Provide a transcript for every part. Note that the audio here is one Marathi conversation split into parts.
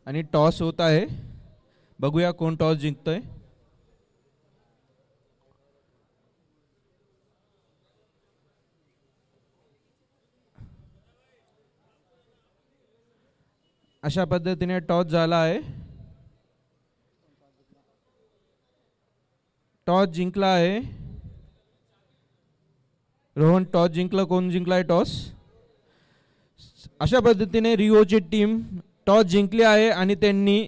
आणि टॉस होत आहे. बघूया कोण टॉस जिंकतोय. अशा पद्धतीने टॉस झाला आहे. टॉस जिंकला आहे रोहन. टॉस जिंकला. कोण जिंकलाय टॉस? अशा पद्धतीने रिओची टीम टॉस जिंकली आहे आणि त्यांनी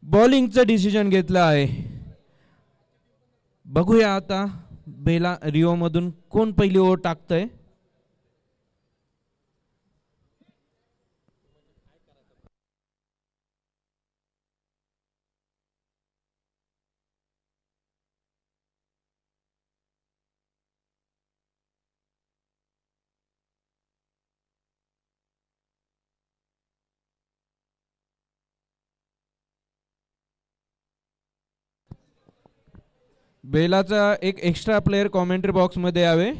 बॉलिंगचं डिसिजन घेतलं आहे. बघूया आता बेला रिओ मधून कोण पहिली ओव्हर टाकतंय. बेलाचा एक एक्स्ट्रा प्लेयर कॉमेंट्री बॉक्समध्ये यावे.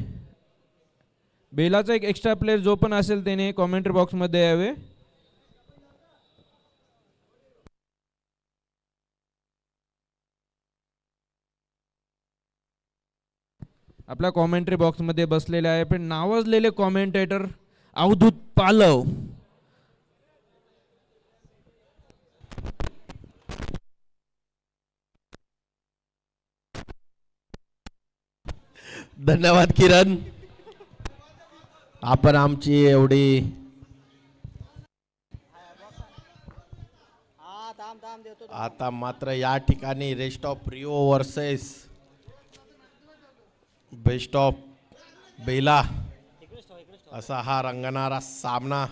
बेलाचा एक एक्स्ट्रा प्लेयर जो पण असेल त्याने कॉमेंट्री बॉक्समध्ये यावे. आपल्या कॉमेंट्री बॉक्समध्ये बसलेले आहे पण नावाजलेले कॉमेंटेटर अवधूत पालव. धन्यवाद किरण. आपण आमची एवढी आता मात्र या ठिकाणी rest of Rio versus best of Bela असा हा रंगणारा सामना.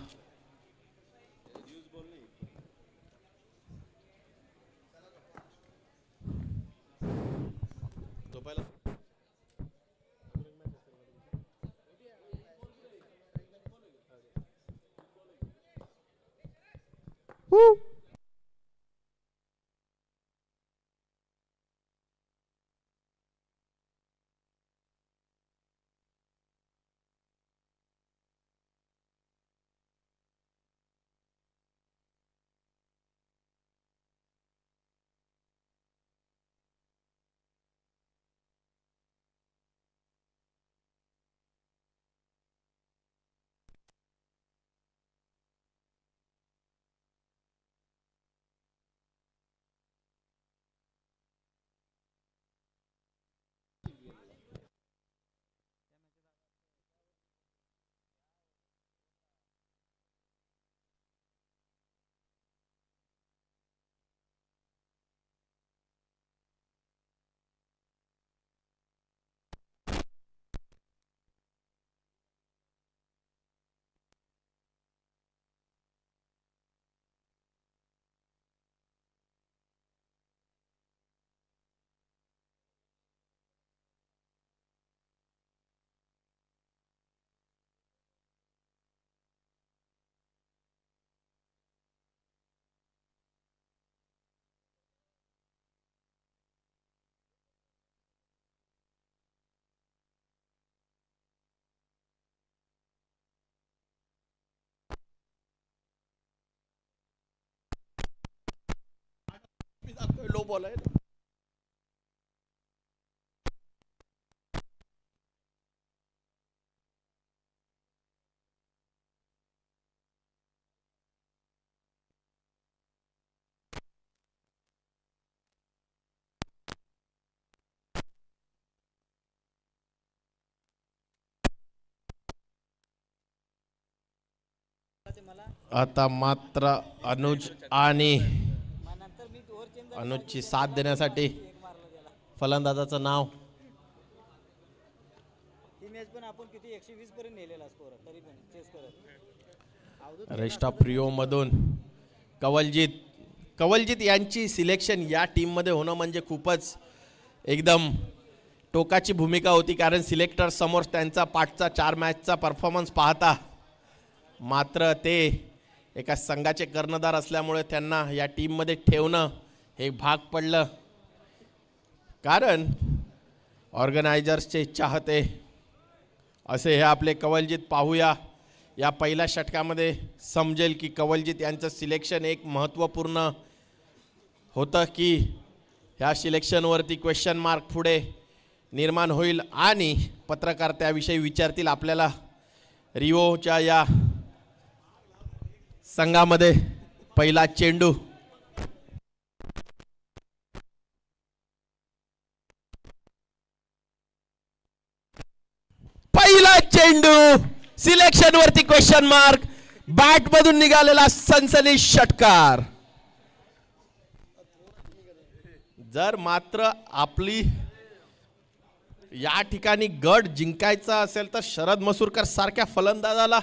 लो बॉल आहे. आता मात्र अनुज आणि अनुजची साथ देण्यासाठी फलंदाजाचं नाव. रेस्ट ऑफ रिओ मधून कवलजीत यांची सिलेक्शन या टीम मध्ये होणं म्हणजे खूपच एकदम टोकाची भूमिका होती. कारण सिलेक्टर समोर त्यांचा पाठचा 4 मॅचचा परफॉर्मन्स पाहता मात्र ते एका संघाचे कर्णधार असल्यामुळे त्यांना या टीम मध्ये ठेवणं हे भाग पडलं. कारण ऑर्गनायझर्सचे चाहते असे हे आपले कवलजीत. पाहूया या पहिल्या षटकामध्ये समजेल की कवलजीत यांचं सिलेक्शन एक महत्त्वपूर्ण होतं की ह्या सिलेक्शनवरती क्वेश्चन मार्क पुढे निर्माण होईल आणि पत्रकार त्याविषयी विचारतील आपल्याला. रिओच्या या संघामध्ये पहिला चेंडू सिलेक्शन वरती क्वेश्चन मार्क. बॅट मधून निघालेला सनसनी षटकार. जर मात्र आपली या ठिकाणी गट जिंकायचा असेल तर शरद मसूरकर सारख्या फलंदाजाला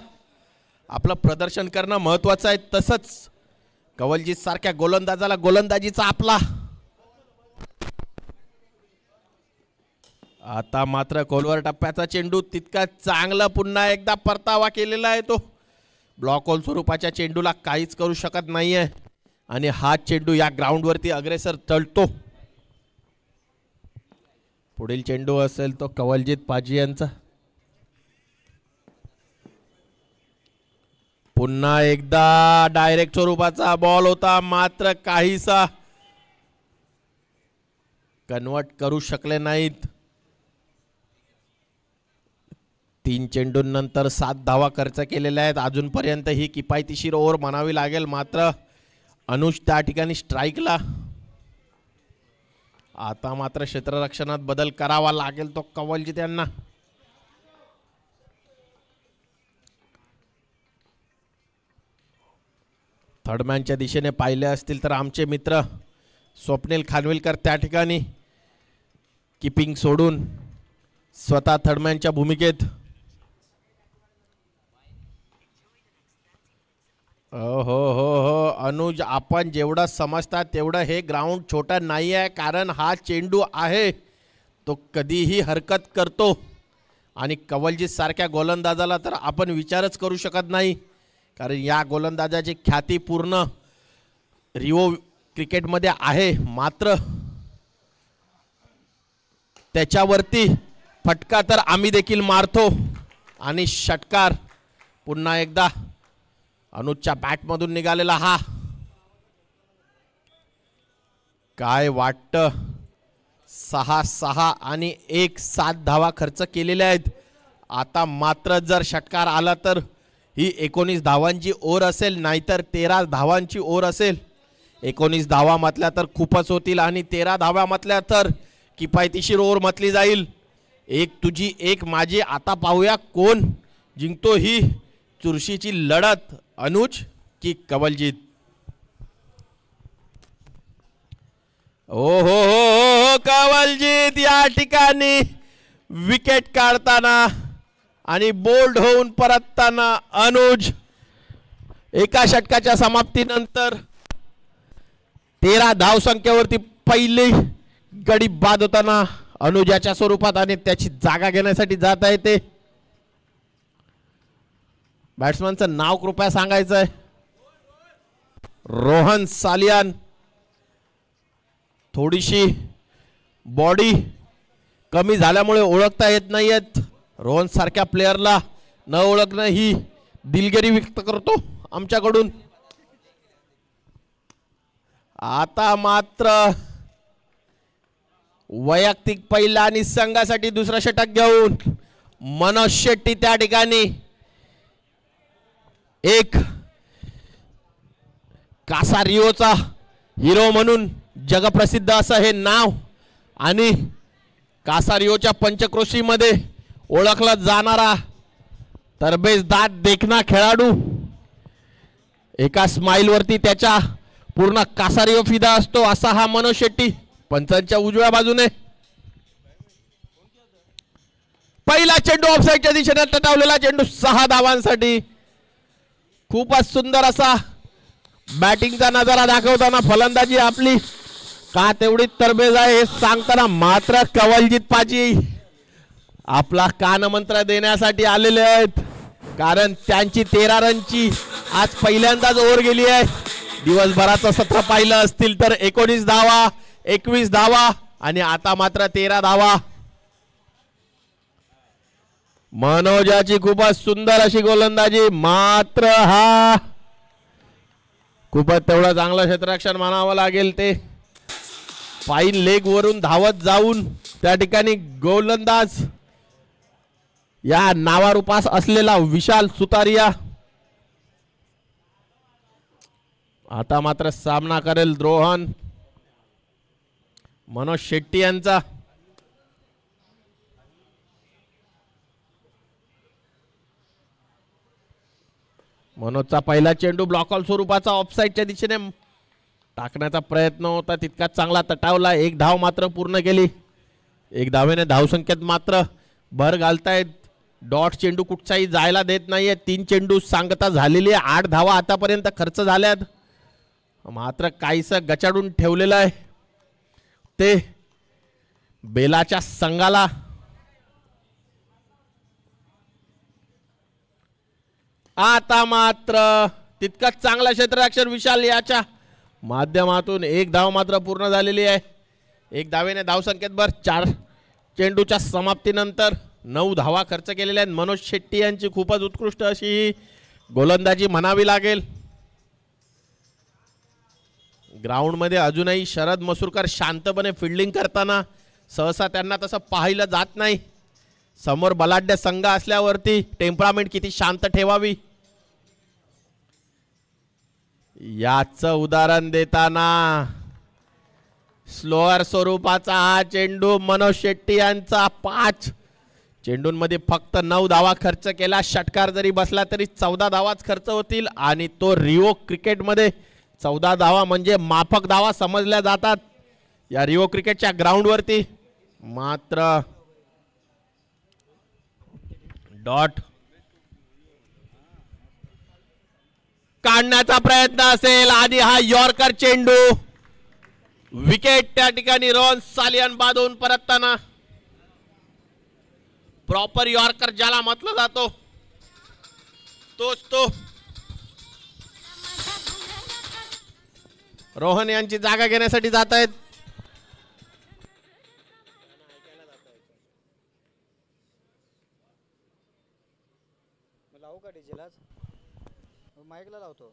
आपलं प्रदर्शन करणं महत्त्वाचं आहे. तसंच कवलजीत सारख्या गोलंदाजाला गोलंदाजीचा आपला. आता मात्र खोलवर टप्प्याचा चेंडू तितका चांगला पुन्हा एकदा परतावा केलेला आहे. तो ब्लॉक होल स्वरूपाच्या चेंडूला काहीच करू शकत नाहीये आणि हा चेंडू या ग्राउंडवरती अग्रेसर तळतो. पुढील चेंडू असेल तो कवलजीत पाजी यांचा. पुन्हा एकदा डायरेक्ट स्वरूपाचा बॉल होता मात्र काहीसा कन्वर्ट करू शकले नाहीत. 3 चेंडूंनंतर 7 धावा खर्च केलेल्या आहेत. अजूनपर्यंत ही किफायतशीर ओव्हर म्हणावी लागेल. मात्र अनुज त्या ठिकाणी स्ट्राईकला. आता मात्र क्षेत्ररक्षणात बदल करावा लागेल तो कवलजीत यांना. थर्डमॅनच्या दिशेने पाहिले असतील तर आमचे मित्र स्वप्नील खानविलकर त्या ठिकाणी किपिंग सोडून स्वतः थर्डमॅनच्या भूमिकेत. हो हो हो अनुज, आपण जेवढं समजता तेवढं हे ग्राउंड छोटा नाही आहे. कारण हा चेंडू आहे तो कधीही हरकत करतो आणि कवलजीत सारख्या गोलंदाजाला तर आपण विचारच करू शकत नाही. कारण या गोलंदाजाची ख्याती पूर्ण रिओ क्रिकेटमध्ये आहे. मात्र त्याच्यावरती फटका तर आम्ही देखील मारतो आणि षटकार पुन्हा एकदा अनुजच्या बॅटमधून निघालेला. हा काय वाटतं 6-6 आणि 1-7 धावा खर्च केलेल्या आहेत. आता मात्र जर षटकार आला तर ही 19 धावांची ओव्हर असेल, नाहीतर 13 धावांची ओव्हर असेल. 19 धावा म्हटल्या तर खूपच होतील आणि 13 धावा म्हटल्या तर किफायतशीर ओव्हर म्हटली जाईल. एक तुझी एक माझी. आता पाहूया कोण जिंकतो ही चुरशीची लढत, अनुज की कवलजीत. ओ हो हो कवलजीत या ठिकाणी विकेट काढताना आणि बोल्ड होऊन परतताना अनुज. एका षटकाच्या समाप्तीनंतर 13 धावसंख्येवरती पहिली गडी बाद होताना अनुजाच्या स्वरूपात आणि त्याची जागा घेण्यासाठी जात आहे ते. बॅट्समनचं नाव कृपया सांगायचं आहे. रोहन सालियान. थोडीशी बॉडी कमी झाल्यामुळे ओळखता येत नाहीयेत. रोहन सारख्या प्लेयरला न ओळखणं ही दिलगिरी व्यक्त करतो आमच्याकडून. आता मात्र वैयक्तिक पहिला आणि संघासाठी दुसरा षटक घेऊन मनोज शेट्टी त्या ठिकाणी. एक कासारिओचा हिरो म्हणून जगप्रसिद्ध असं हे नाव आणि कासारिओच्या पंचक्रोशीमध्ये ओळखला जाणारा तरबेजदार देखणा खेळाडू. एका स्माइल वरती त्याच्या पूर्ण कासारिओ फिदा असतो असा हा मनोज शेट्टी. पंचांच्या उजव्या बाजूने पहिला चेंडू ऑफसाईडच्या दिशेने टटावलेला चेंडू 6 धावांसाठी. खूपच सुंदर असा बॅटिंगचा नजारा दाखवताना फलंदाजी आपली का तेवढी तरबेज आहे हे सांगताना मात्र कवलजीत पाजी आपला कानमंत्र देण्यासाठी आलेले आहेत. कारण त्यांची 13 रनची आज पहिल्यांदाच ओव्हर गेली आहे. दिवसभराचं सत्र पाहिलं असतील तर 19 धावा, 21 धावा आणि आता मात्र 13 धावा. मनोजाची खूपच सुंदर अशी गोलंदाजी, मात्र हा खूपच तेवढं चांगलं क्षेत्ररक्षण मानावं लागेल. ते फाईन लेग वरून धावत जाऊन त्या ठिकाणी गोलंदाज या नावारूपास असलेला विशाल सुतारिया आता मात्र सामना करेल रोहन मनोज शेट्टी यांचा. मनोजचा पहिला चेंडू ब्लॉकऑल स्वरूपाचा ऑफसाईडच्या दिशेने टाकण्याचा प्रयत्न होता, तितकाच चांगला तटावला. एक धाव मात्र पूर्ण केली. एक धावेने धावसंख्येत मात्र भर घालतायत. डॉट चेंडू कुठचाही जायला देत नाहीये. 3 चेंडू सांगता झालेली आहे. 8 धावा आतापर्यंत खर्च झाल्यात. मात्र काहीसं गचाडून ठेवलेलं आहे ते बेलाच्या संघाला. आता मात्र तितकंच चांगला क्षेत्ररक्षण विशाल याच्या माध्यमातून. एक धाव मात्र पूर्ण झालेली आहे. एक धावेने धावसंख्येत भर. 4 चेंडूच्या समाप्तीनंतर 9 धावा खर्च केलेल्या आहेत. मनोज शेट्टी यांची खूपच उत्कृष्ट अशी गोलंदाजी म्हणावी लागेल. ग्राउंडमध्ये अजूनही शरद मसूरकर शांतपणे फिल्डिंग करताना सहसा त्यांना तसं पाहिलं जात नाही. समोर बलाढ्य संघ असल्यावरती टेम्परामेंट किती शांत ठेवावी याचं उदाहरण देताना स्लोअर स्वरूपाचा हा चेंडू मनोज शेट्टी यांचा. 5 चेंडूंमध्ये फक्त 9 धावा खर्च केला. षटकार जरी बसला तरी 14 धावाच खर्च होतील आणि तो रिओ क्रिकेटमध्ये 14 धावा म्हणजे माफक धावा समजल्या जातात या रिओ क्रिकेटच्या ग्राउंडवरती. मात्र डॉट काढण्याचा प्रयत्न असेल आणि हा यॉर्कर चेंडू विकेट त्या ठिकाणी रोहन सालियन बांधून परतताना. प्रॉपर यॉर्कर ज्याला म्हटलं जातो तोच तो. रोहन यांची जागा घेण्यासाठी जात आहेत. लावू का डीजेलाच माईकला लावतो.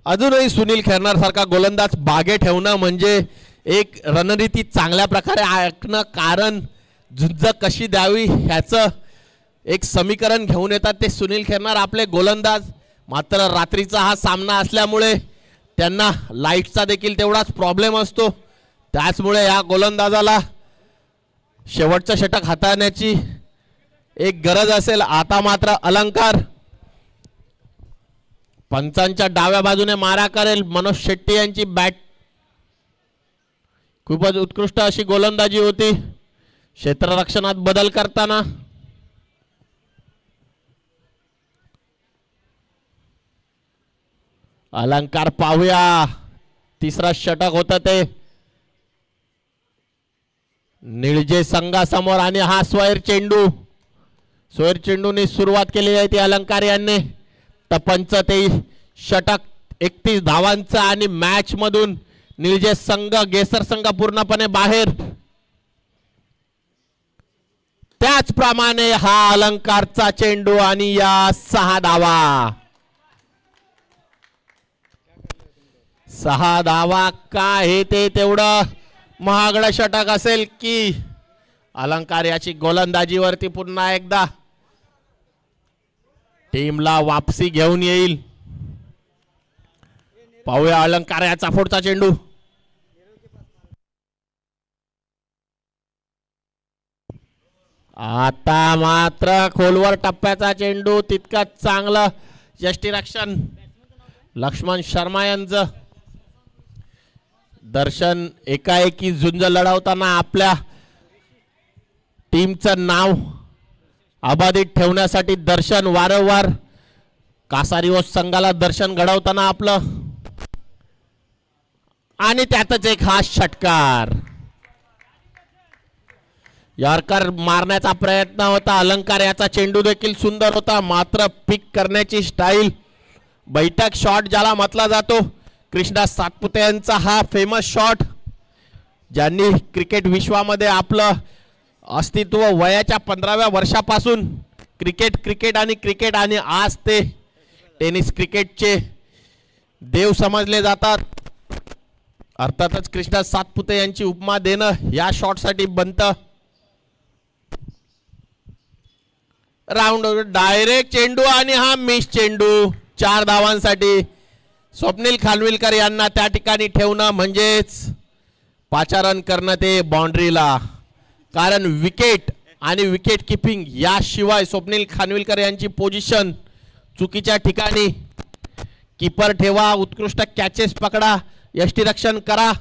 अजूनही सुनील खेरणार सारखा गोलंदाज बागे ठेवणं म्हणजे एक रणनीती चांगल्या प्रकारे आखणं. कारण झुंज कशी द्यावी ह्याचं एक समीकरण घेऊन येतात ते सुनील खेरणार आपले गोलंदाज. मात्र रात्रीचा हा सामना असल्यामुळे त्यांना लाईटचा देखील तेवढाच प्रॉब्लेम असतो. त्याचमुळे या गोलंदाजाला शेवटचं षटक हाताळण्याची एक गरज असेल. आता मात्र अलंकार पंचांच्या डाव्या बाजूने मारा करेल. मनोज शेट्टी यांची बॅट खूपच उत्कृष्ट अशी गोलंदाजी होती. क्षेत्ररक्षणात बदल करताना अलंकार पाहूया. तिसरा षटक होतं ते निळजे संघासमोर आणि हा स्वैर चेंडूने सुरुवात केली आहे ती अलंकार यांनी. टपंच ते षटक 31 धावांचं आणि मॅच मधून निळजे संघ गेसर संघ पूर्णपणे बाहेर. त्याचप्रमाणे हा अलंकारचा चेंडू आणि या 6 धावा. 6 धावा का हे ते तेवढं महागडं षटक असेल की अलंकार याची गोलंदाजीवरती पुन्हा एकदा टीमला वापसी घेऊन येईल. पाहूया अलंकार याचा पुढचा चेंडू. आता मात्र खोलवर टप्प्याचा चेंडू. तितकंच चांगलं यष्टीरक्षण लक्ष्मण शर्मा यांचं. दर्शन एकाएकी झुंज लढवताना आपल्या टीमचं नाव अबाधित ठेवण्यासाठी दर्शन वारंवार कासारिओस संघाला दर्शन घडवताना आपलं. आणि त्यातच एक हा षटकार. यॉर्कर मारण्याचा प्रयत्न होता. अलंकार याचा चेंडू देखील सुंदर होता. मात्र पिक करण्याची स्टाईल बैठक शॉट ज्याला म्हटला जातो कृष्णा सातपुते यांचा हा फेमस शॉट ज्यांनी क्रिकेट विश्वामध्ये आपलं अस्तित्व वयाच्या 15व्या वर्षापासून क्रिकेट आणि आज ते टेनिस क्रिकेटचे देव समजले जातात. अर्थातच कृष्णा सातपुते यांची उपमा देणं या शॉटसाठी बनतं. राऊंड डायरेक्ट चेंडू आणि हा मिस चेंडू. 4 धावांसाठी स्वप्नील खानविलकर यांना त्या ठिकाणी ठेवणं म्हणजेच पाचारण करणं ते बाउंड्रीला. कारण विकेट आणि विकेट किपिंग याशिवाय स्वप्नील खानविलकर यांची पोझिशन चुकीच्या ठिकाणी. कीपर ठेवा, उत्कृष्ट कॅचेस पकडा, यष्टीरक्षण करा,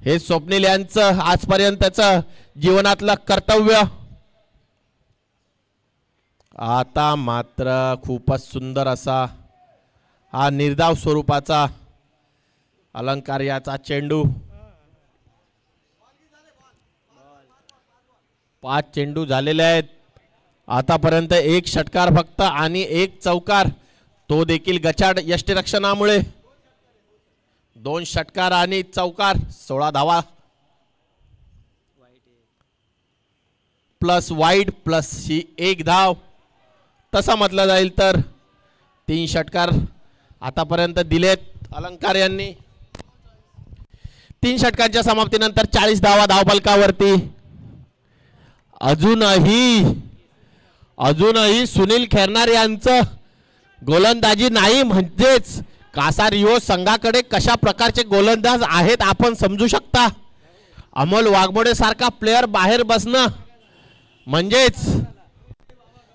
हे स्वप्नील यांचं आजपर्यंतचं जीवनातलं कर्तव्य. आता मात्र खूपच सुंदर असा हा निर्धाव स्वरूपाचा अलंकार याचा चेंडू. 5 चेंडू झालेले आहेत आतापर्यंत. 1 षटकार फक्त आणि 1 चौकार, तो देखील गचाड यष्टीरक्षणामुळे. 2 षटकार आणि चौकार, 16 धावा प्लस वाईड प्लस ही 1 धाव. तसं म्हटलं जाईल तर 3 षटकार आतापर्यंत दिलेत अलंकार यांनी. 3 षटकांच्या समाप्तीनंतर 40 धावा धावफलकावरती. अजूनही सुनील खेरनार यांचं गोलंदाजी नाही, म्हणजेच कासा रिओ संघाकडे कशा प्रकारचे गोलंदाज आहेत आपण समजू शकता. अमोल वाघमोडे सारखा प्लेयर बाहेर बसणं म्हणजेच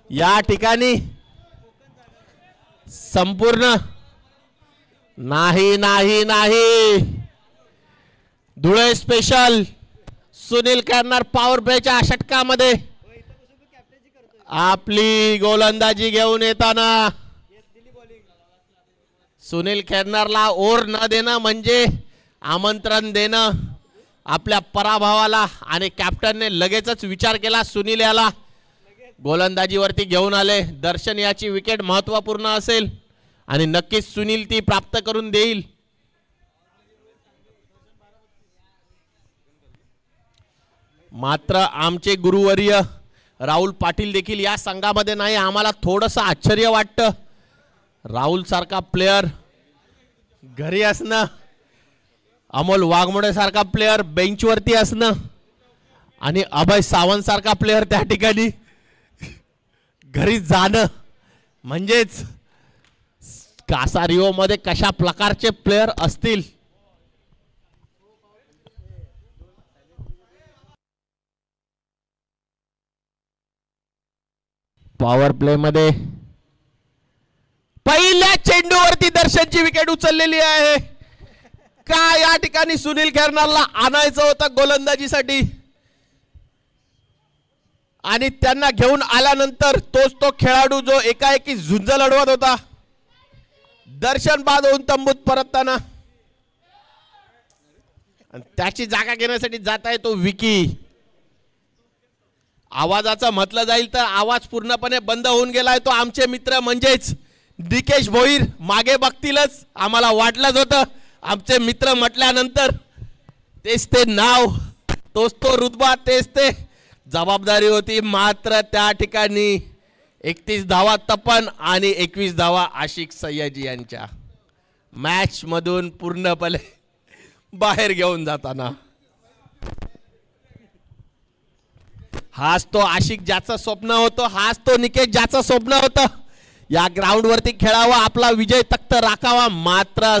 या ठिकाणी संपूर्ण नाही. धुळे स्पेशल सुनील खेरनार पॉवर प्लेच्या षटकामध्ये आपली गोलंदाजी घेऊन येताना सुनील खेरनारला ओर न देणं म्हणजे आमंत्रण देणं आपल्या पराभवाला. आणि कॅप्टनने लगेचच विचार केला, सुनील याला गोलंदाजीवरती घेऊन आले. दर्शन याची विकेट महत्त्वपूर्ण असेल आणि नक्कीच सुनील ती प्राप्त करून देईल. मात्र आमचे गुरुवर्य राहुल पाटील देखील या संघामध्ये नाही. आम्हाला थोडंसं आश्चर्य वाटतं. राहुल सारखा प्लेयर घरी असणं, अमोल वाघमोडे सारखा प्लेयर बेंचवरती असणं आणि अभय सावंत सारखा प्लेयर त्या ठिकाणी घरी जाणं म्हणजेच कासा रिओ मध्ये कशा प्रकारचे प्लेयर असतील. पॉवर प्ले मध्ये पहिल्या चेंडूवरती दर्शनची विकेट उचललेली आहे. का या ठिकाणी सुनील खेरनारला आणायचं होतं गोलंदाजीसाठी आणि त्यांना घेऊन आल्यानंतर तोच तो खेळाडू जो एकाएकी झुंज लढवत होता. दर्शन बाद होऊन तंबूत परतताना त्याची जागा घेण्यासाठी जात आहे तो विकी. आवाजाचं म्हटलं जाईल तर आवाज पूर्णपणे बंद होऊन गेलाय. तो आमचे मित्र म्हणजेच दिकेश भोईर मागे बघतीलच, आम्हाला वाटलंच होतं. आमचे मित्र म्हटल्यानंतर तेच ते नाव, तोच तो रुतबा, तेच ते जबाबदारी होती. मात्र त्या ठिकाणी 31 धावा तपन आणि 21 धावा आशिक सय्यदी यांच्या मॅच मधून पूर्णपणे बाहेर घेऊन जाताना. हाच तो आशिक ज्याचं स्वप्न होतं, हाच तो निकेश ज्याचं स्वप्न होतं या ग्राउंड वरती खेळावा, आपला विजय तख्त राखावा. मात्र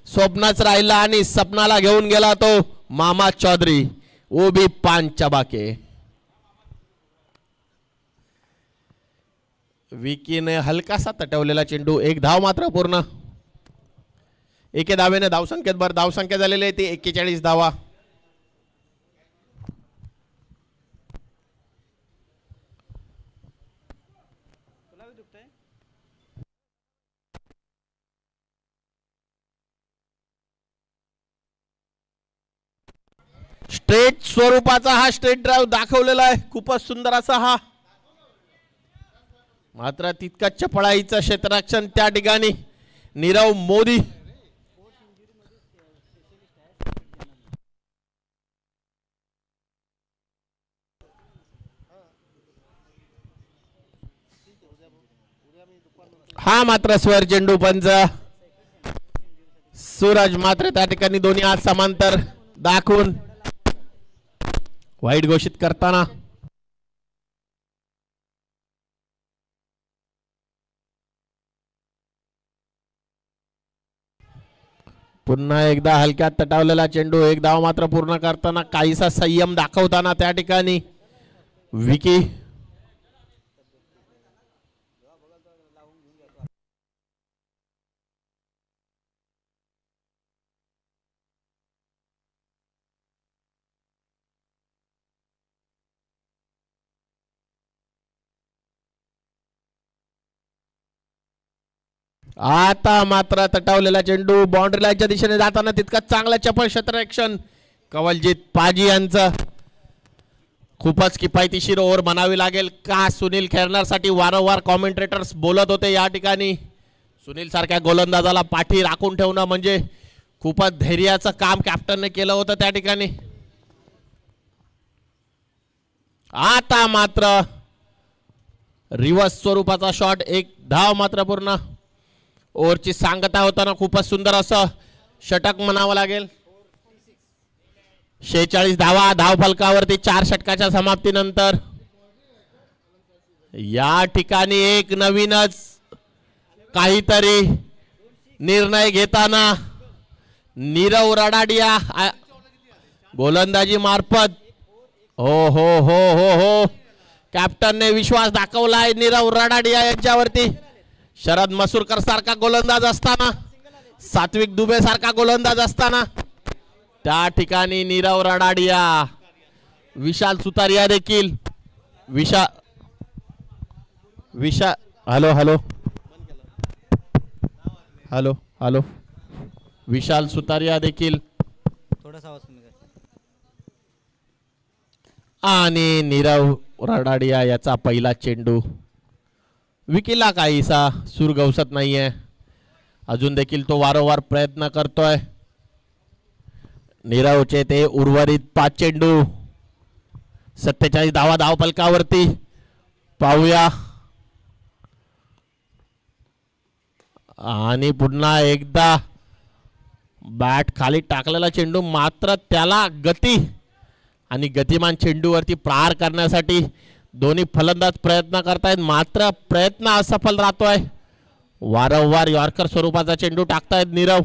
स्वप्नच राहिला आणि सपनाला घेऊन गेला तो मामा चौधरी, वो भी 5 चबाके. विकीने हलकासा तटवलेला चेंडू. 1 धाव मात्र पूर्ण. 1 धावेने धावसंख्येत भर. धावसंख्या झालेली आहे ती 41 धावा. स्ट्रेट स्वरूपाचा हा स्ट्रेट ड्राइव्ह दाखवलेला आहे. खूपच सुंदर असा हा. मात्र तितकंच चपळाईचं क्षेत्ररक्षण त्या ठिकाणी नीरव मोदी. हा मात्र स्वर चेंडू पंच सूरज मात्र त्या ठिकाणी दोन्ही हात समांतर दाखवून वाईट घोषित करताना पुन्हा एकदा हलक्यात तटावलेला चेंडू. एक धाव मात्र पूर्ण करताना काहीसा संयम दाखवताना त्या ठिकाणी विकी. आता मात्र तटावलेला चेंडू बाउंड्री लाईनच्या दिशेने जाताना तितका चांगला चपळ क्षेत्ररक्षण कवलजीत पाजी यांचं. खूपच किफायतीशीर ओव्हर म्हणावी लागेल का सुनील खेळण्यासाठी वारंवार कॉमेंट्रेटर्स बोलत होते या ठिकाणी. सुनील सारख्या गोलंदाजाला पाठी राखून ठेवणं म्हणजे खूपच धैर्याचं काम कॅप्टनने केलं होतं त्या ठिकाणी. आता मात्र रिव्हर्स स्वरूपाचा शॉट. एक धाव मात्र पूर्ण. ओव्हरची सांगता होताना खूपच सुंदर असं षटक म्हणावं लागेल. 46 धावा धाव फलकावरती 4 षटकाच्या समाप्तीनंतर या ठिकाणी एक नवीनच काहीतरी निर्णय घेताना नीरव रडाडिया गोलंदाजी मार्फत. हो हो हो हो हो कॅप्टनने विश्वास दाखवलाय नीरव रडाडिया यांच्यावरती. शरद मसूरकर सारखा गोलंदाज असताना, सात्विक दुबे सारखा गोलंदाज असताना त्या ठिकाणी नीरव रडाडिया, विशाल सुतारिया देखील हॅलो हॅलो हॅलो हॅलो विशाल सुतारिया देखील थोडासा आवाज कमी कर. आणि नीरव रडाडिया याचा पहिला चेंडू. विकीला काहीसा सूर गवसत नाहीये. अजून देखील तो वारंवार प्रयत्न करतोय. नीरवचे ते उर्वरित 5 चेंडू. 47 धावा धाव फलकावरती. पाहूया. आणि पुन्हा एकदा बॅट खाली टाकलेला चेंडू, मात्र त्याला गती आणि गतिमान चेंडूवरती प्रहार करण्यासाठी दोन्ही फलंदाज प्रयत्न करतायत, मात्र प्रयत्न असफल राहतोय. वारंवार यॉर्कर स्वरूपाचा चेंडू टाकतायत नीरव.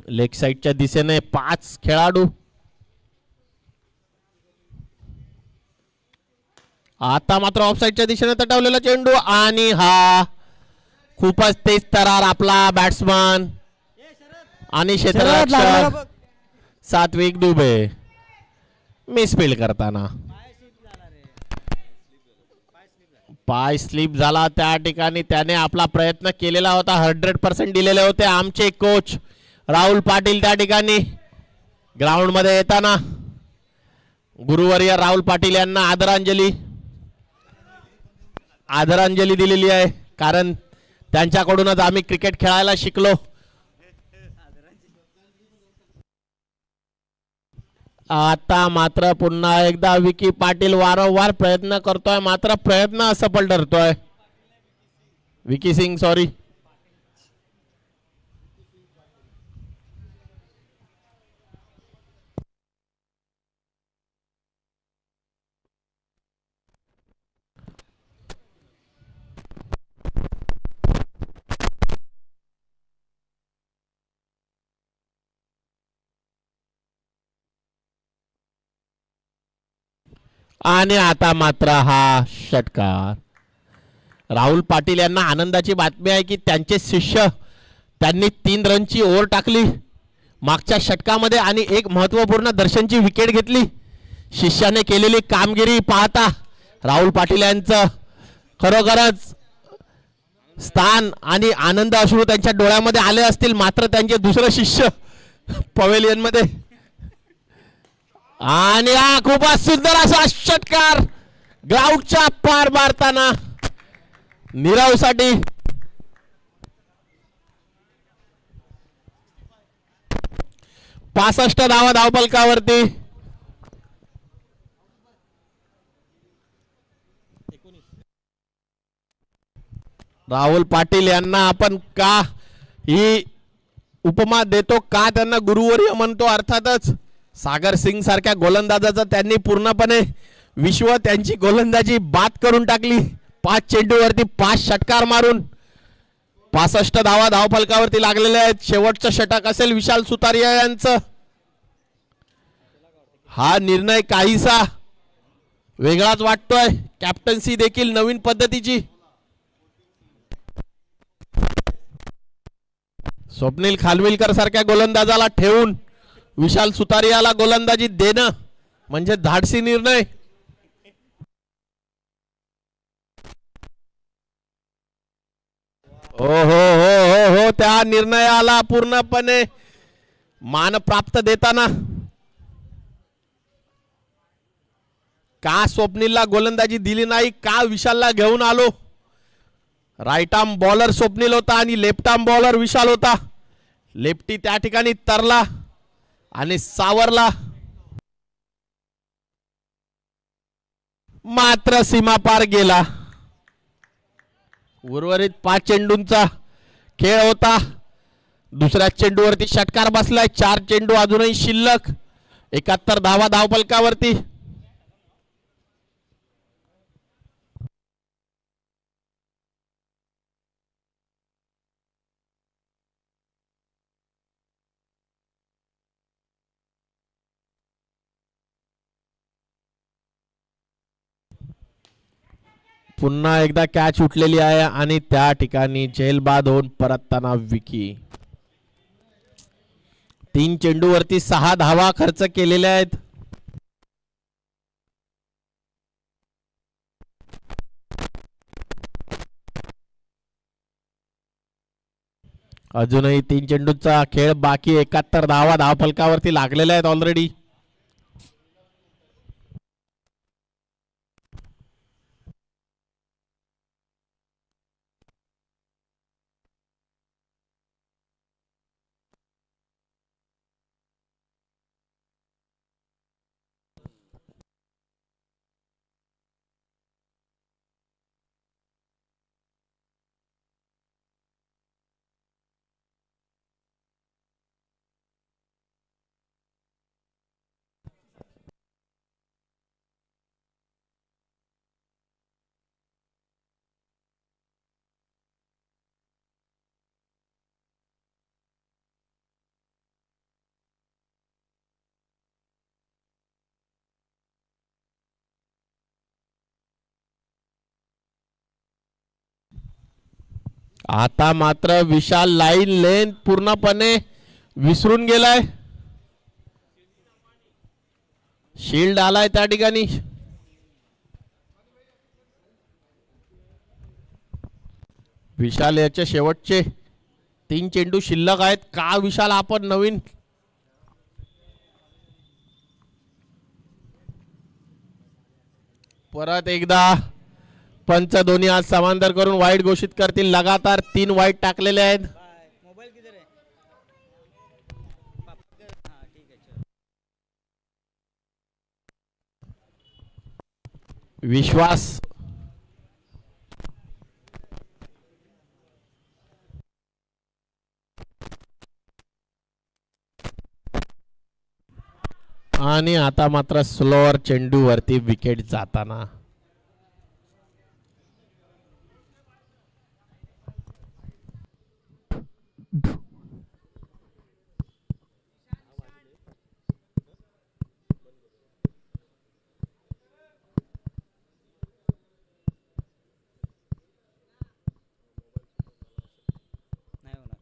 लेग साइडच्या दिशेने 5 खेळाडू. आता मात्र ऑफ साइडच्या दिशेने तटवलेला चेंडू आणि हा खूपच तेज तरार आपला बॅट्समन आणि क्षेत्ररक्षक सात्विक दुबे मिसफील्ड करताना पाय स्लिप झाला. त्या ठिकाणी त्याने आपला प्रयत्न केलेला होता. 100% दिलेले होते आमचे कोच राहुल पाटील. त्या ठिकाणी ग्राउंड मध्ये येताना गुरुवर्य राहुल पाटील यांना आदरांजली दिलेली आहे, कारण त्यांच्याकडूनच आम्ही क्रिकेट खेळायला शिकलो. आता मात्र पुन्हा एकदा विकी पाटील वारंवार प्रयत्न करतोय, मात्र प्रयत्न असफल ठरतोय. विकी सिंग सॉरी. आणि आता मात्र हा षटकार. राहुल पाटील यांना आनंदाची बातमी आहे की त्यांचे शिष्य त्यांनी 3 रनची ओव्हर टाकली मागच्या षटकामध्ये आणि एक महत्त्वपूर्ण दर्शनची विकेट घेतली. शिष्याने केलेली कामगिरी पाहता राहुल पाटील यांचं खरोखरच स्थान आणि आनंद अश्रू त्यांच्या डोळ्यामध्ये आले असतील, मात्र त्यांचे दुसरे शिष्य पवेलियन मध्ये. आणि हा खूपच सुंदर असा षटकार ग्राउंडच्या पार मारताना नीरव साठी. पासष्ट धावा धावफलकावरती. राहुल पाटील यांना आपण का ही उपमा देतो, का त्यांना गुरुवर्य म्हणतो, अर्थातच सागर सिंग सारख्या गोलंदाजाचा त्यांनी पूर्णपणे विश्व त्यांची गोलंदाजी बाद करून टाकली. 5 चेंडूवरती 5 षटकार मारून 65 धावा धावफलकावरती लागलेले आहेत. शेवटचं षटक असेल विशाल सुतारिया यांचं. हा निर्णय काहीसा वेगळाच वाटतोय. कॅप्टन्सी देखील नवीन पद्धतीची. स्वप्नील खानविलकर सारख्या गोलंदाजाला ठेवून विशाल सुतारियाला गोलंदाजी देणं म्हणजे धाडसी निर्णय. हो हो हो हो हो त्या निर्णयाला पूर्णपणे मान प्राप्त देताना का स्वप्नीलला गोलंदाजी दिली नाही, का विशालला घेऊन आलो. राईट आर्म बॉलर स्वप्नील होता आणि लेफ्ट आर्म बॉलर विशाल होता. लेफ्टी त्या ठिकाणी तरला आणि सावरला, मात्र सीमापार गेला. उर्वरित 5 चेंडूंचा खेळ होता. दुसऱ्या चेंडूवरती षटकार बसलाय. 4 चेंडू अजूनही शिल्लक. 71 धावा धावफलकावरती. पुन्हा एकदा कॅच उठलेली आहे आणि त्या ठिकाणी झेलबाद होऊन परतताना विकी. 3 चेंडूवरती 6 धावा खर्च केलेल्या आहेत. अजूनही 3 चेंडूचा खेळ बाकी. 71 धावा धावफलकावरती लागलेल्या आहेत ऑलरेडी. आता मात्र विशाल लाईन लेन पूर्णपणे विसरून गेलाय. शील्ड आलाय त्या ठिकाणी. विशाल याचे शेवटचे 3 चेंडू शिल्लक आहेत. का विशाल आपण नवीन परत एकदा पंच दोन्ही आज समांतर करून वाईट घोषित करतील. लगातार 3 वाईट टाकलेले आहेत. मोबाइल किधर है? हाँ ठीक है चलो. विश्वास आणि आता मात्र स्लोअर चेंडूवरती विकेट जाताना नाही होणार.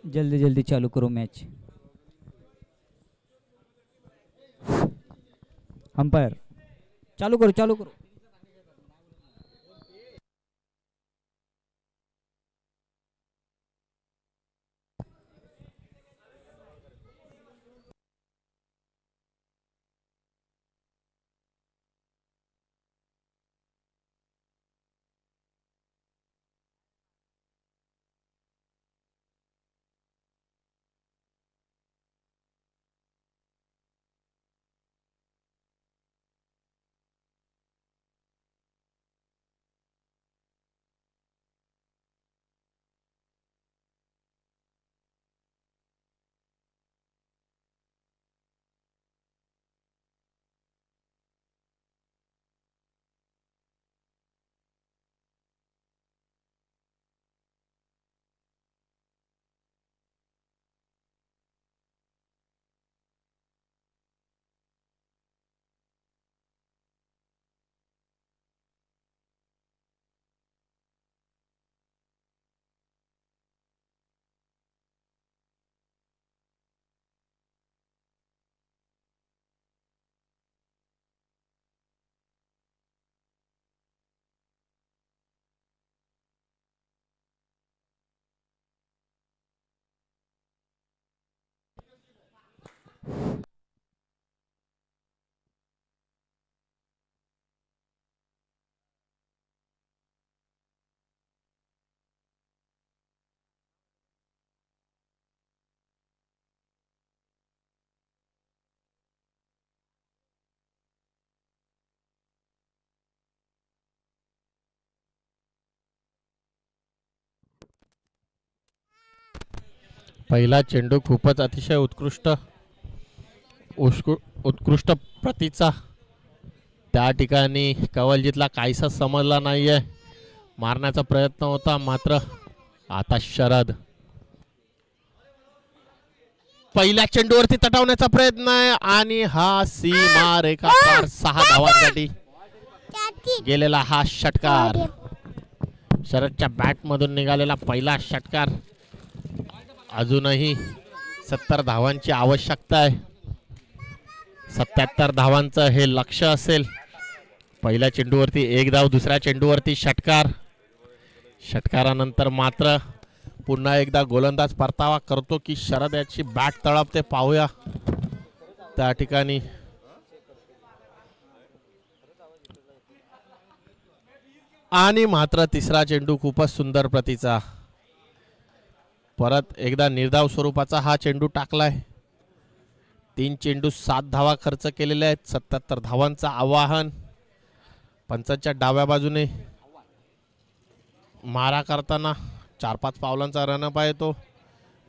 जल्दी जल्दी चालू करो मैच. अंपायर चालू करो चालू करो. पहिला चेंडू खूपच अतिशय उत्कृष्ट प्रतीचा. त्या ठिकाणी कवलजीतला काहीसा समजला नाहीये. मारण्याचा प्रयत्न होता मात्र आता शरद पहिल्या चेंडूवरती तटवण्याचा प्रयत्न आहे आणि हा सीमा रेखा पार 6 धावांसाठी गेलेला हा षटकार. शरदच्या बॅट मधून निघालेला पहिला षटकार. अजूनही 70 धावांची आवश्यकता आहे. 77 धावांचं हे लक्ष्य असेल. पहिल्या चेंडूवरती 1 धाव, दुसऱ्या चेंडूवरती षटकार. षटकारानंतर मात्र पुन्हा एकदा गोलंदाज परतावा करतो की शरद याची बॅट तळपते पाहूया. त्या ठिकाणी आणि मात्र तिसरा चेंडू खूपच सुंदर प्रतीचा. परत एकदा निर्धाव स्वरूपाचा हा चेंडू टाकलाय. 3 चेंडू 7 धावा खर्च केलेले आहेत. 77 धावांचं आवाहन. पंचांच्या डाव्या बाजूने मारा करताना 4-5 पावलांचा रनअप आहे तो.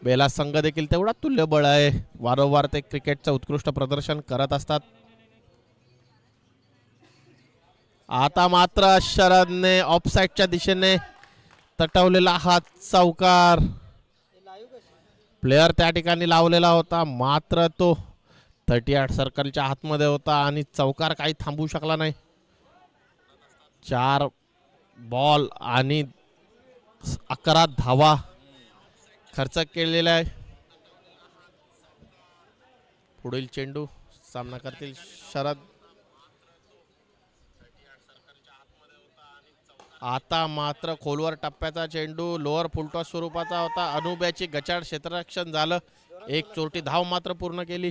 बेला संघ देखील तेवढा तुल्यबळ आहे. वारंवार ते क्रिकेटचं उत्कृष्ट प्रदर्शन करत असतात. आता मात्र शरदने ऑफसाईडच्या दिशेने तटवलेला हा चौकार. प्लेयर त्या ठिकाणी लावलेला होता मात्र तो 38 सर्कलच्या आतमध्ये होता आणि चौकार काही थांबवू शकला नाही. 4 बॉल आणि 11 धावा खर्च केलेला आहे. पुढील चेंडू सामना करतील शरद. आता मात्र खोलवर टप्प्याचा चेंडू लोअर फुलटॉस स्वरूपाचा होता. अनुब्याची गचाड क्षेत्ररक्षण झालं. 1 चोरटी धाव मात्र पूर्ण केली.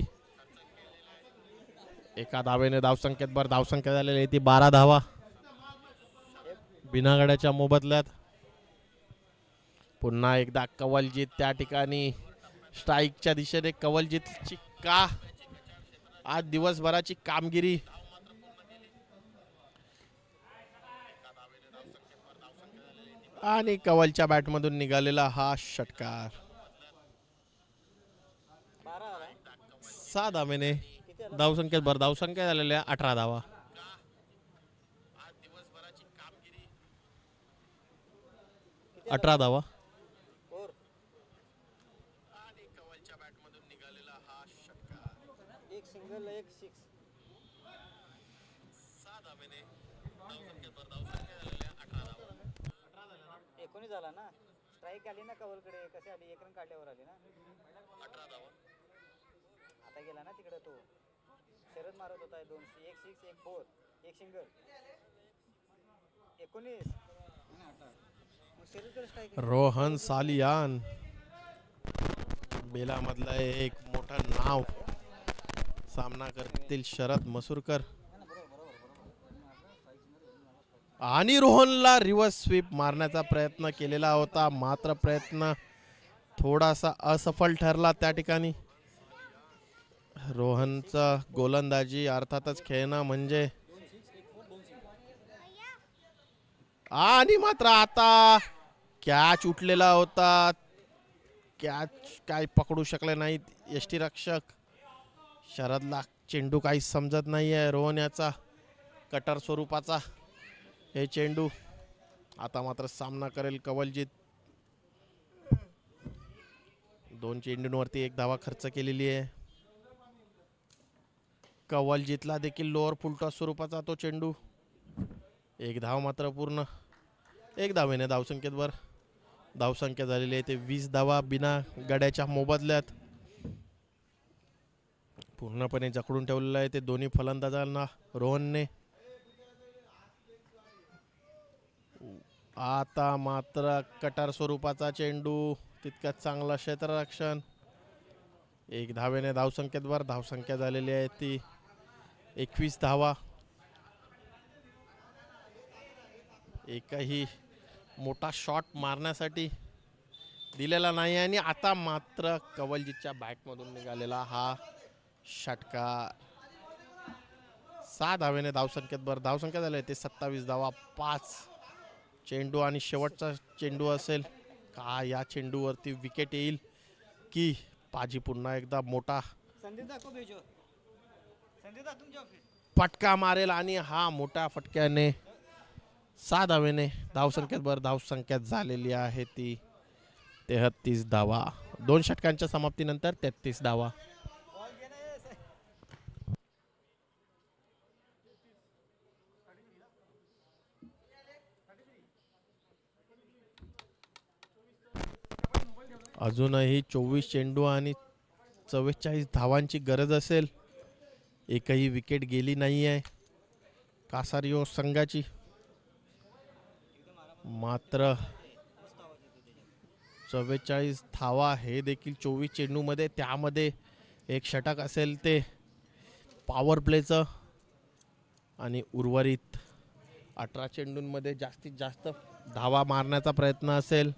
एका धावेने धावसंख्येत धावसंख्या झालेली ती 12 धावा बिनागड्याच्या मोबदल्यात. पुन्हा एकदा कवलजीत त्या ठिकाणी स्ट्राईकच्या दिशेने. कवलजीतची का आज दिवसभराची कामगिरी. आणि कवलच्या बॅटमधून निघालेला हा षटकार. 6 धावेने धावसंख्येत धावसंख्या झालेल्या 18 धावा. 18 धावा. झाला ना, स्ट्राईक आली ना कवलकडे, कसे आली, एक रन काढल्यावर आली ना. आता गेला ना तिकडे तो, शरद मारत होता 200, 1 6 1 4 1 सिंगल 19 मग शरदकडे स्ट्राईक. रोहन सालियान बेलामधलं एक मोठं नाव. सामना करतील शरद मसूरकर आणि रोहनला रिव्हर्स स्वीप मारण्याचा प्रयत्न केलेला होता, मात्र प्रयत्न थोडासा असफल ठरला त्या ठिकाणी. रोहनचा गोलंदाजी अर्थातच खेळणं म्हणजे, आणि मात्र आता कॅच उठलेला होता, कॅच काय पकडू शकले नाहीत यष्टीरक्षक. शरदला चेंडू काही समजत नाही आहे. रोहन याचा कटर स्वरूपाचा हे चेंडू. आता मात्र सामना करेल कवलजीत. 2 चेंडूंवरती 1 धावा खर्च केलेली आहे. कवलजीतला देखील लोअर फुलटॉस स्वरूपाचा तो चेंडू. 1 धाव मात्र पूर्ण. 1 धावेने धावसंख्येवर धावसंख्या झालेली आहे ते 20 धावा बिना गड्याच्या मोबदल्यात. पूर्णपणे जखडून ठेवलेलं आहे ते दोन्ही फलंदाजांना रोहनने. आता मात्र कटार स्वरूपाचा चेंडू, तितक्याच चांगला क्षेत्ररक्षण. 1 धावेने धावसंख्येवर धावसंख्या झालेली आहे ती 21 धावा. एकही मोठा शॉट मारण्यासाठी दिलेला नाही. आणि आता मात्र कवलजीतच्या बॅटमधून निघालेला हा षटकार. 6 धावेने धावसंख्येवर धावसंख्या झाली ते 27 धावा. 5 चेंडू आणि शेवटचा चेंडू असेल का या चेंडूवरती विकेट येईल की पाजी पुन्हा एकदा मोठा फटका मारेल. आणि हा मोठ्या फटक्याने 6 धावेने धावसंख्येवर धावसंख्या झालेली आहे ती 33 धावा. 2 षटकांच्या समाप्तीनंतर 33 धावा. अजूनही 24 चेंडू आणि 44 धावांची गरज असेल. एकही विकेट गेली नाही आहे कासारियो संघाची. मात्र 44 धावा हे देखील 24 चेंडूमध्ये, त्यामध्ये 1 षटक असेल ते पॉवर प्लेचं. आणि उर्वरित 18 चेंडूंमध्ये जास्तीत जास्त धावा मारण्याचा प्रयत्न असेल.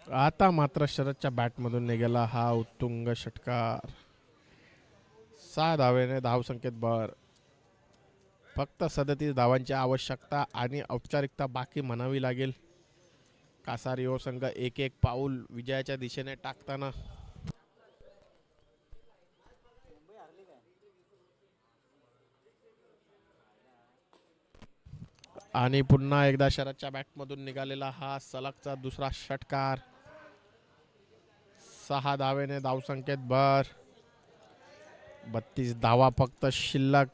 आता मात्र शरदच्या बॅटमधून निघाला हा उत्तुंग षटकार. 6 धावेने धावसंख्येत भर. फक्त 37 धावांची आवश्यकता आणि औपचारिकता बाकी म्हणावी लागेल. कासारियो संघ 1-1 पाऊल विजयाच्या दिशेने टाकताना. आणि पुन्हा एकदा शरदच्या बॅटमधून निघालेला हा सलगचा दुसरा षटकार. 6 धावेने धावसंख्येत भर. 32 धावा फक्त शिल्लक.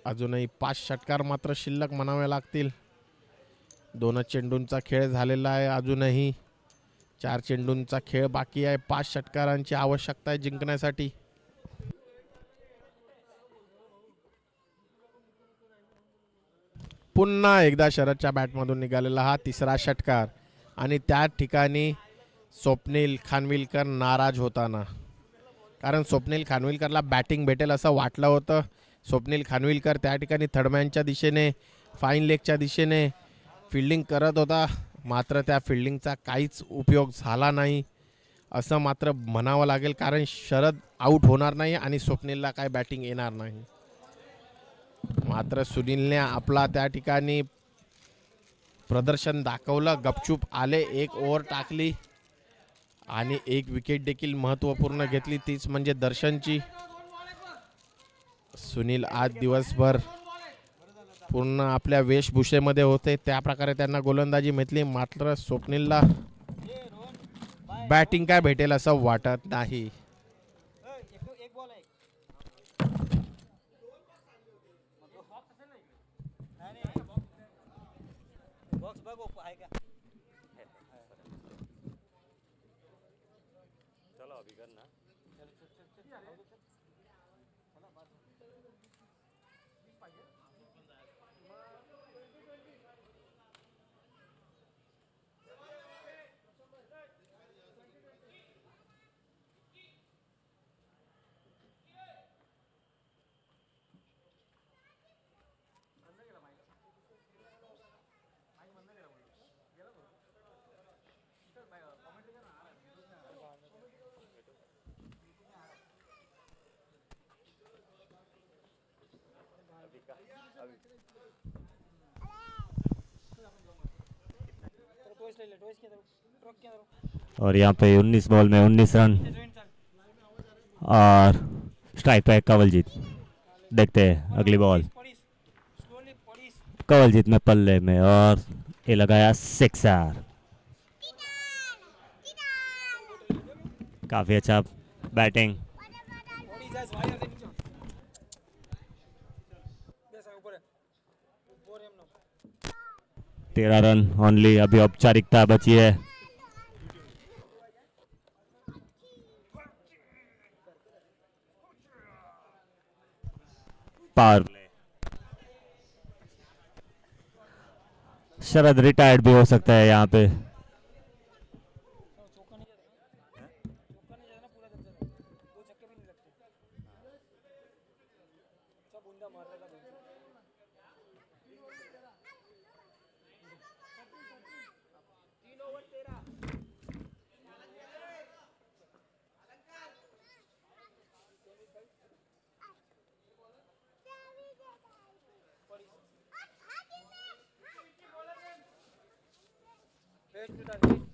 अजूनही 5 षटकार मात्र शिल्लक म्हणावे लागतील. 2 चेंडूंचा खेळ झालेला आहे. अजूनही 4 चेंडूंचा खेळ बाकी आहे. 5 षटकारांची आवश्यकता आहे जिंकण्यासाठी. पुन्हा एकदा शरदच्या बॅटमधून निघालेला हा तिसरा षटकार. आणि त्या ठिकाणी स्वप्नील खानविलकर नाराज होताना, कारण स्वप्नील खानविलकरला बॅटिंग भेटेल असं वाटलं होतं. स्वप्नील खानविलकर त्या ठिकाणी थर्डमॅनच्या दिशेने, फाईन लेगच्या दिशेने फिल्डिंग करत होता. मात्र त्या फिल्डिंगचा काहीच उपयोग झाला नाही असं मात्र म्हणावं लागेल, कारण शरद आऊट होणार नाही आणि स्वप्नीलला काय बॅटिंग येणार नाही. मात्र सुनीलने आपला त्या ठिकाणी प्रदर्शन दाखवलं. गपचूप आले, 1 ओव्हर टाकली आणि 1 विकेट देखील महत्त्वपूर्ण घेतली, तीच म्हणजे दर्शनची. सुनील आज दिवसभर पूर्ण आपल्या वेशभूषेमध्ये होते, त्या प्रकारे त्यांना गोलंदाजी मिळाली. मात्र स्वप्नीलला बॅटिंग काय भेटेल असं वाटत नाही. एक बॉल आहे. बॉक्स बघ आहे का? चलो अभी करना. और यहाँ पे 19 बॉल में 19 रन और स्ट्राइक पे कवलजीत. देखते हैं अगली बॉल. कवलजीत में पल्ले में और ये लगाया सिक्सर. काफी अच्छा बैटिंग. 13 run only. अभी औपचारिकता बची है. Power play. शरद रिटायर्ड भी हो सकता है यहाँ पे. Best to the hit.